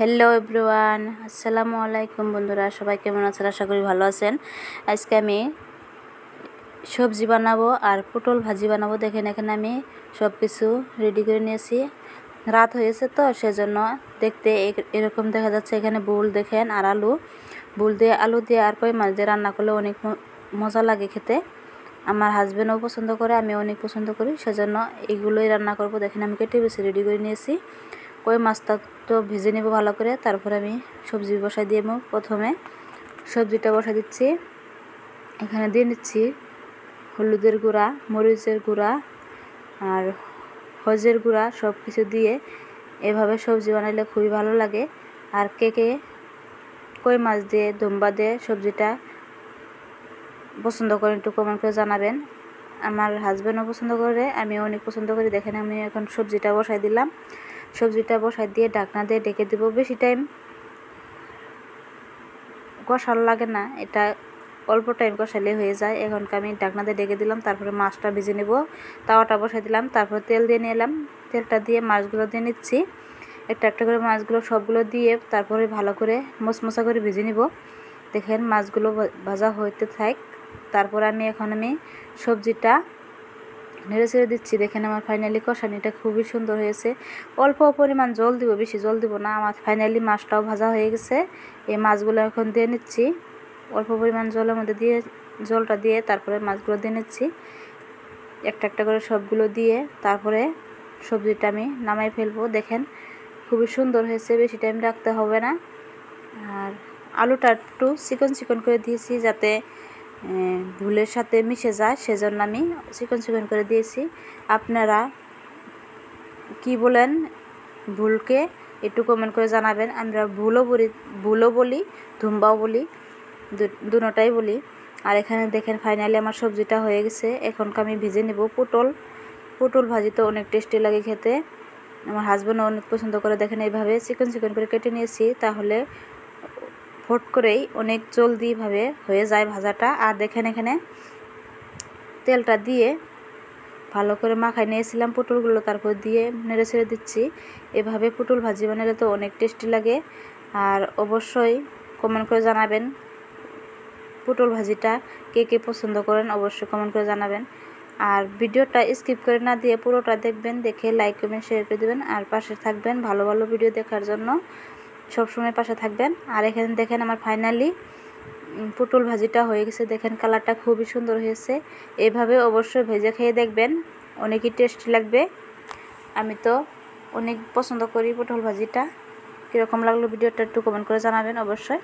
Hello everyone, আসসালামু আলাইকুম বন্ধুরা। সবাই কেমন আছেন? আশা করি ভালো আছেন। আজকে আমি সবজি বানাবো আর পটল ভাজি বানাবো। দেখেন এখানে আমি সব কিছু রেডি করে নিয়েছি। রাত হয়েছে তো সেজন্য দেখতে এরকম দেখা যাচ্ছে। এখানে বুল দেখেন আর আলু দিয়ে আর কই মাছ দিয়ে রান্না করলে অনেক মজা লাগে খেতে। আমার হাজব্যান্ডও পছন্দ করে, আমি অনেক পছন্দ করি, সেজন্য এইগুলোই রান্না করব। দেখেন আমি কেটে বেছে রেডি করে নিয়েছি। কই মাছটা তো ভেজে নেব ভালো করে, তারপরে আমি সবজি বসাই দিয়ে প্রথমে সবজিটা বসাই দিচ্ছি। এখানে দিয়ে নিচ্ছি হলুদের গুঁড়া, মরিচের গুঁড়া আর হলুদের গুঁড়া, সব কিছু দিয়ে এভাবে সবজি বানাইলে খুবই ভালো লাগে। আর কে কই মাছ দিয়ে দুম্বা দিয়ে সবজিটা পছন্দ করেন একটু কমেন্ট করে জানাবেন। আমার হাজব্যান্ডও পছন্দ করে, আমিও অনেক পছন্দ করি। দেখেন আমি এখন সবজিটা বসাই দিলাম। সবজিটা বসাই দিয়ে ঢাকনা দিয়ে ঢেকে দেবো। বেশি টাইম কষানো লাগে না, এটা অল্প টাইম কষালে হয়ে যায়। এখন আমি ঢাকনা দিয়ে ঢেকে দিলাম, তারপরে মাছটা ভেজে নেব। তাওয়াটা বসাই দিলাম, তারপর তেল দিয়ে নিলাম। তেলটা দিয়ে মাছগুলো দিয়ে নিচ্ছি, একটা একটা করে মাছগুলো সবগুলো দিয়ে তারপরে ভালো করে মশমশা করে ভেজে নিব। দেখেন মাছগুলো ভাজা হইতে থাক। তারপর আমি সবজিটা নেড়ে ছেড়ে দিচ্ছি। দেখেন আমার ফাইনালি কষানিটা খুবই সুন্দর হয়েছে। অল্প পরিমাণ জল দিব, বেশি জল দিব না। আমার ফাইনালি মাছটাও ভাজা হয়ে গেছে। এই মাছগুলো এখন দিয়ে নিচ্ছি। অল্প পরিমাণ জলের মধ্যে দিয়ে জলটা দিয়ে তারপরে মাছগুলো দিয়ে নিচ্ছি, একটা একটা করে সবগুলো দিয়ে তারপরে সবজিটা আমি নামাই ফেলবো। দেখেন খুবই সুন্দর হয়েছে, বেশি টাইম রাখতে হবে না। আর আলুটা একটু চিকন চিকন করে দিয়েছি যাতে ভুলের সাথে মিশে যায়, সেজন্য আমি চিকন চিকন করে দিয়েছি। আপনারা কি বলেন ভুলকে একটু কমেন্ট করে জানাবেন। আমরা ভুলও বলি, ধুম্বাও বলি, দুটোটাই বলি। আর এখানে দেখেন ফাইনালি আমার সবজিটা হয়ে গেছে। এখন আমি ভেজে নেব পটল ভাজি তো অনেক টেস্টি লাগে খেতে। আমার হাজব্যান্ডও অনেক পছন্দ করে। দেখেন এইভাবে চিকন চিকন করে কেটে নিয়েছি, তাহলে ফট করেই অনেক জলদিভাবে হয়ে যায় ভাজাটা। আর দেখেন এখানে তেলটা দিয়ে ভালো করে মাখাই নিয়েছিলাম পটলগুলো, তারপর দিয়ে নেড়ে ছেড়ে দিচ্ছি। এভাবে পটল ভাজি বানালে তো অনেক টেস্টি লাগে। আর অবশ্যই কমেন্ট করে জানাবেন পটল ভাজিটা কে পছন্দ করেন, অবশ্যই কমেন্ট করে জানাবেন। আর ভিডিওটা স্কিপ করে না দিয়ে পুরোটা দেখবেন, দেখে লাইক কমেন্ট শেয়ার করে দেবেন। আর পাশে থাকবেন, ভালো ভালো ভিডিও দেখার জন্য সবসময় পাশে থাকবেন। আর এখানে দেখেন আমার ফাইনালি পটল ভাজিটা হয়ে গেছে। দেখেন কালারটা খুবই সুন্দর হয়েছে। এভাবে অবশ্যই ভেজে খেয়ে দেখবেন, অনেকই টেস্টি লাগবে। আমি তো অনেক পছন্দ করি পটল ভাজিটা। কীরকম লাগলো ভিডিওটা একটু কমেন্ট করে জানাবেন অবশ্যই।